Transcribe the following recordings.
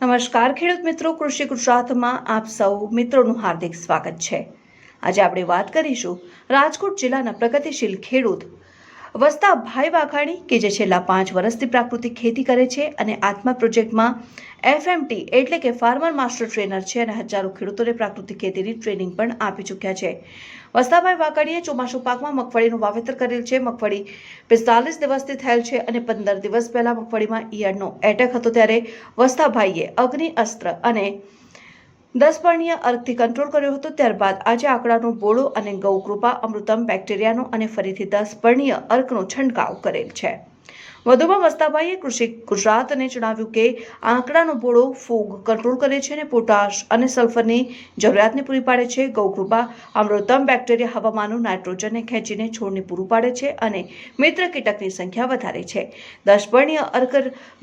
નમસ્કાર ખેડૂત મિત્રો, કૃષિ ગુજરાતમાં આપ સૌ મિત્રોનું હાર્દિક સ્વાગત છે। આજે આપણે વાત કરીશું રાજકોટ જિલ્લાના પ્રગતિશીલ ખેડૂત વસ્તાભાઈ વાઘાણી કે જે છેલ્લા 5 વર્ષથી પ્રાકૃતિક ખેતી કરે છે અને આત્મા પ્રોજેક્ટમાં FMT એટલે કે ફાર્મર માસ્ટર ટ્રેનર છે અને હજારો ખેડૂતોને પ્રાકૃતિક ખેતીની ટ્રેનિંગ પણ આપી ચૂક્યા છે। વસ્તાભાઈ વાઘાણીએ ચોમાસુ પાકમાં મગફળીનું વાવેતર કરેલ છે। મગફળી 45 દિવસથી થયેલ છે અને 15 દિવસ પહેલા મગફળીમાં ઈયળનો એટેક હતો ત્યારે વસ્તાભાઈએ અગ્નિ અસ્ત્ર અને 10 પર્ણીય અર્કથી કંટ્રોલ કર્યો હતો। ત્યારબાદ આજે આંકડાનો બોળો અને ગૌકૃપા અમૃતમ બેક્ટેરિયાનો અને ફરીથી 10 પર્ણીય અર્કનો છંટકાવ કરેલ છે। વધુમાં વસ્તાભાઈએ કૃષિ ગુજરાતને જણાવ્યું કે આંકડાનો બોળો ફૂગ કંટ્રોલ કરે છે અને પોટાશ અને સલ્ફરની જરૂરિયાતને પૂરી પાડે છે। ગૌકૃપા અમૃતમ બેક્ટેરિયા હવામાનનું નાઇટ્રોજનને ખેંચીને છોડને પૂરું પાડે છે અને મિત્ર કીટકની સંખ્યા વધારે છે। 10 પર્ણીય અર્ક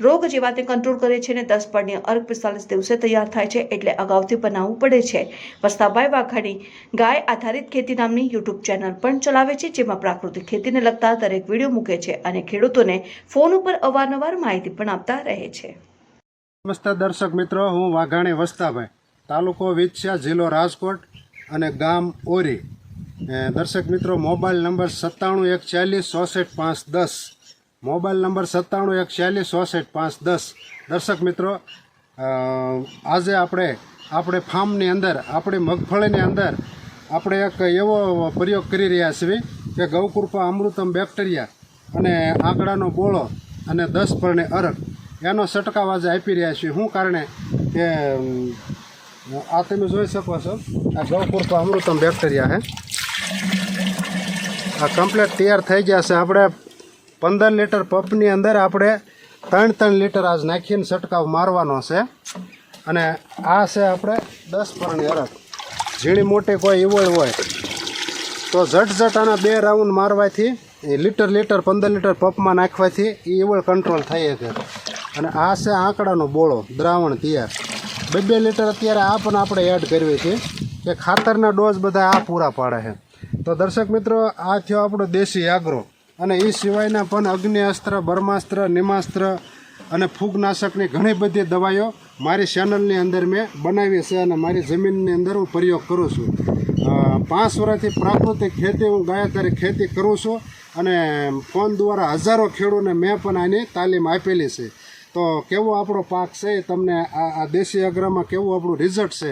રોગ જીવાતને કંટ્રોલ કરે છે અને 10 પર્ણીય અર્ક 45 દિવસે તૈયાર થાય છે, એટલે અગાઉથી બનાવવું પડે છે। વસ્તાભાઈ વાઘાણી ગાય આધારિત ખેતી નામની યુટ્યુબ ચેનલ પણ ચલાવે છે, જેમાં પ્રાકૃતિક ખેતીને લગતા દરેક વિડીયો મૂકે છે અને ખેડૂતોને ફોન ઉપર અવારનવાર માહિતી પણ આપતા રહે છે। નમસ્તે દર્શક મિત્રો, હું વાઘાણી વસ્તાભાઈ, તાલુકો વિછિયા, જિલ્લો રાજકોટ અને ગામ ઓરી। દર્શક મિત્રો, મોબાઈલ નંબર 9714466510, મોબાઈલ નંબર 9714466510। દર્શક મિત્રો, આજે આપણે ફાર્મની અંદર, આપણી મગફળીની અંદર આપણે એક એવો પ્રયોગ કરી રહ્યા છીએ કે ગૌકૃપા અમૃતમ બેક્ટેરિયા અને આંકડાનો બોળો અને 10 પર્ણીય અર્ક એનો છંટકાવ આજે આપી રહ્યા છીએ। શું કારણે કે આ તમે જોઈ શકો છો, આ ગૌકૃપા અમૃતમ બેક્ટેરિયા છે, આ કમ્પ્લીટ તૈયાર થઈ ગયા છે। આપણે 15 લીટર પંપની અંદર આપણે 3 લીટર આજ નાખીને છંટકાવ મારવાનો છે અને આ છે આપણે 10 પર્ણીય અર્ક। ઝીણી મોટી કોઈ ઈવળ હોય તો ઝટ આના 2 રાઉન્ડ મારવાથી લીટર 15 લીટર પંપમાં નાખવાથી એ ઈવળ કંટ્રોલ થઈ શકે। અને આ છે આંકડાનો બોળો દ્રાવણ તૈયાર, 2 લીટર અત્યારે આ પણ આપણે એડ કરવી છે કે ખાતરના ડોઝ બધા આ પૂરા પાડે છે। તો દર્શક મિત્રો, આ થયો આપણો દેશી આગ્રો અને એ સિવાયના પણ અગ્નિ અસ્ત્ર, બ્રહ્માસ્ત્ર, નિમાસ્ત્ર અને ફૂગનાશકની ઘણી બધી દવાઈઓ મારી ચેનલની અંદર મેં બનાવી છે અને મારી જમીનની અંદર હું પ્રયોગ કરું છું। 5 વર્ષથી પ્રાકૃતિક ખેતી હું ગાયકારી ખેતી કરું છું અને ફોન દ્વારા હજારો ખેડૂતોને મેં પણ આની તાલીમ આપેલી છે। તો કેવો આપણો પાક છે, તમને આ દેશી અગ્રમાં કેવું આપણું રિઝલ્ટ છે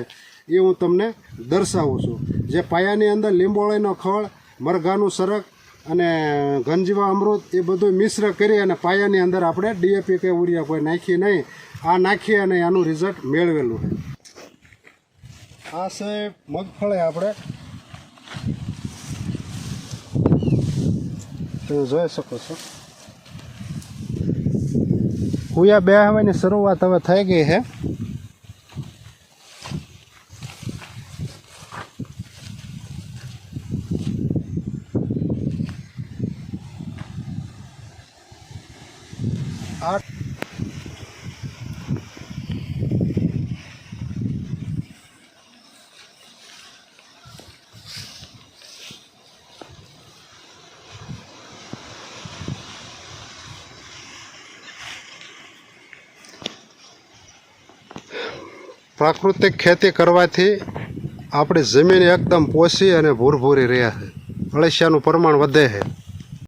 એ હું તમને દર્શાવું છું। જે પાયાની અંદર લીંબોળીનો ખળ, મરઘાનું સરક અને ઘનજીવા અમૃત એ બધું મિશ્ર કરી અને પાયાની અંદર આપણે DAP કે ઉરિયા કોઈ નાખી નહીં, આ નાખી અને આનું રિઝલ્ટ મેળવેલું છે। આ છે મગફળી, આપણે તમે જોઈ શકો છો કુયા બેહવાની શરૂઆત હવે થઈ ગઈ છે। આ પ્રાકૃતિક ખેતી કરવાથી આપણી જમીન એકદમ પોષી અને ભૂરભૂરી રહે છે, અળસિયાનું પ્રમાણ વધે છે।